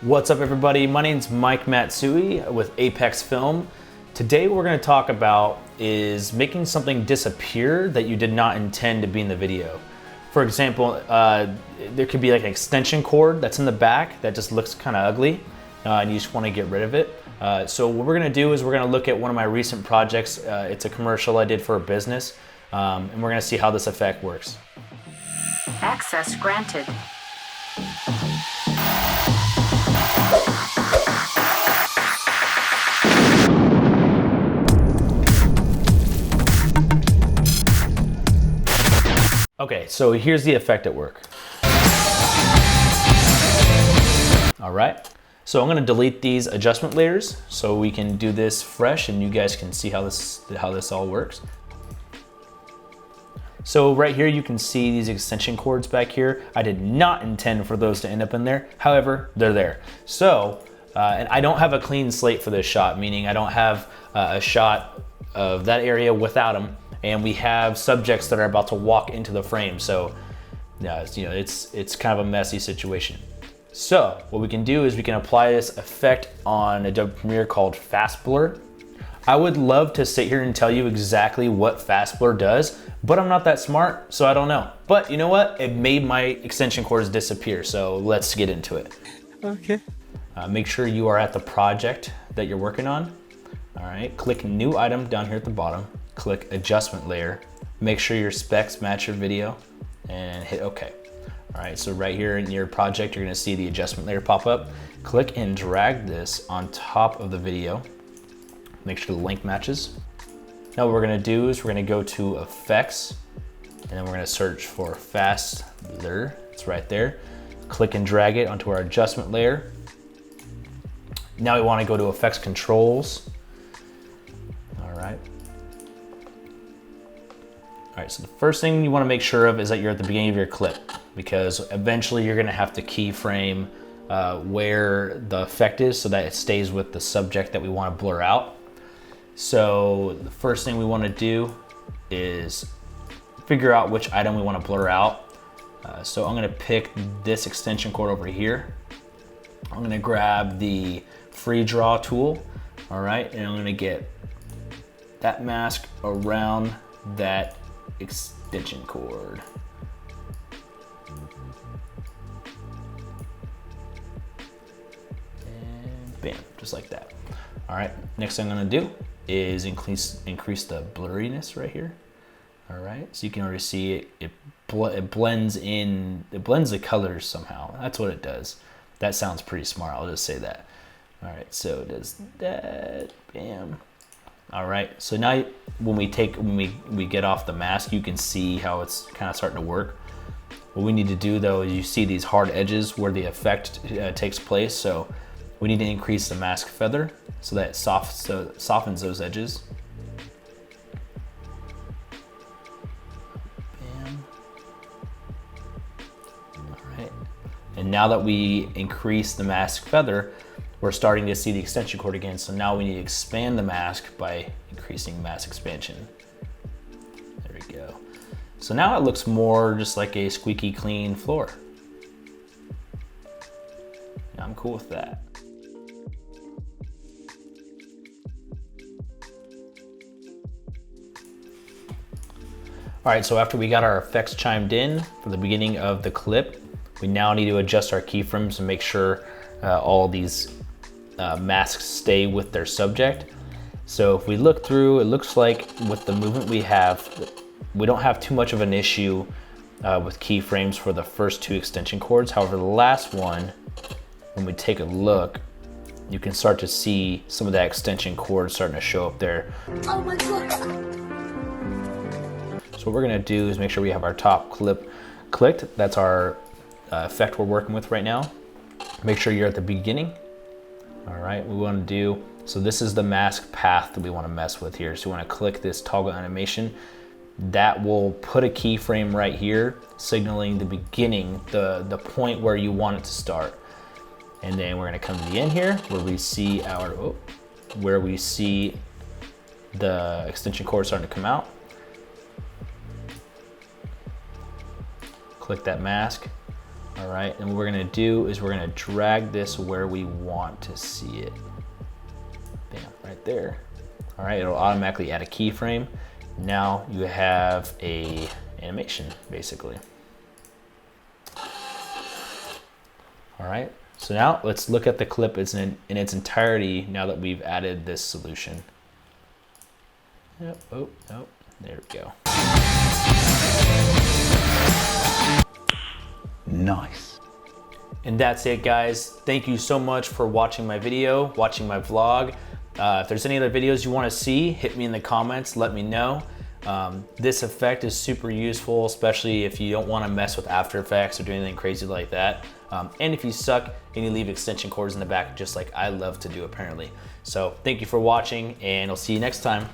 What's up everybody? My name's Mike Matsui with Apex Film. Today what we're going to talk about is making something disappear that you did not intend to be in the video. For example, there could be like an extension cord that's in the back that just looks kind of ugly and you just want to get rid of it. So what we're going to do is we're going to look at one of my recent projects. It's a commercial I did for a business and we're going to see how this effect works. Access granted. Okay, so here's the effect at work. All right, so I'm gonna delete these adjustment layers so we can do this fresh and you guys can see how this all works. So right here you can see these extension cords back here. I did not intend for those to end up in there. However, they're there. So, and I don't have a clean slate for this shot, meaning I don't have a shot of that area without them. And we have subjects that are about to walk into the frame. So yeah, it's kind of a messy situation. So what we can do is we can apply this effect on Adobe Premiere called Fast Blur. I would love to sit here and tell you exactly what Fast Blur does, but I'm not that smart, so I don't know. But you know what? It made my extension cords disappear, so let's get into it. Okay. Make sure you are at the project that you're working on. All right, click New Item down here at the bottom. Click Adjustment Layer. Make sure your specs match your video and hit OK. All right, so right here in your project, you're gonna see the adjustment layer pop up. Click and drag this on top of the video. Make sure the length matches. Now what we're gonna do is we're gonna go to Effects, and then we're gonna search for Fast Blur. It's right there. Click and drag it onto our adjustment layer. Now we wanna go to Effects Controls. All right. All right, so the first thing you wanna make sure of is that you're at the beginning of your clip, because eventually you're gonna have to keyframe where the effect is so that it stays with the subject that we wanna blur out. So the first thing we wanna do is figure out which item we wanna blur out. So I'm gonna pick this extension cord over here. I'm gonna grab the free draw tool, all right, and I'm gonna get that mask around that extension cord. And bam, just like that. All right, next thing I'm gonna do is increase the blurriness right here. All right, so you can already see it blends in, it blends the colors somehow. That's what it does. That sounds pretty smart, I'll just say that. All right, so it does that, bam. All right, so now when we get off the mask, you can see how it's kind of starting to work. What we need to do though is you see these hard edges where the effect takes place. So we need to increase the mask feather so that it softens those edges. Bam. All right, and now that we increase the mask feather, we're starting to see the extension cord again. So now we need to expand the mask by increasing mask expansion. There we go. So now it looks more just like a squeaky clean floor. I'm cool with that. All right, so after we got our effects chimed in for the beginning of the clip, we now need to adjust our keyframes and make sure all these masks stay with their subject. So if we look through, it looks like with the movement we have, we don't have too much of an issue with keyframes for the first two extension cords. However, the last one, when we take a look, you can start to see some of that extension cord starting to show up there. Oh my God. So what we're gonna do is make sure we have our top clip clicked. That's our effect we're working with right now. Make sure you're at the beginning. All right, we wanna do, so this is the mask path that we wanna mess with here. So we wanna click this toggle animation. That will put a keyframe right here, signaling the beginning, the point where you want it to start. And then we're gonna come to the end here where we see the extension cord starting to come out. Click that mask. All right, and what we're gonna do is we're gonna drag this where we want to see it. Bam, right there. All right, it'll automatically add a keyframe. Now you have a animation, basically. All right, so now let's look at the clip in its entirety now that we've added this solution. Yep, oh, there we go. Nice. And that's it, guys. Thank you so much for watching my video, watching my vlog. If there's any other videos you want to see, hit me in the comments, let me know. This effect is super useful, especially if you don't want to mess with After Effects or do anything crazy like that. And if you suck and you leave extension cords in the back, just like I love to do apparently. So thank you for watching, and I'll see you next time.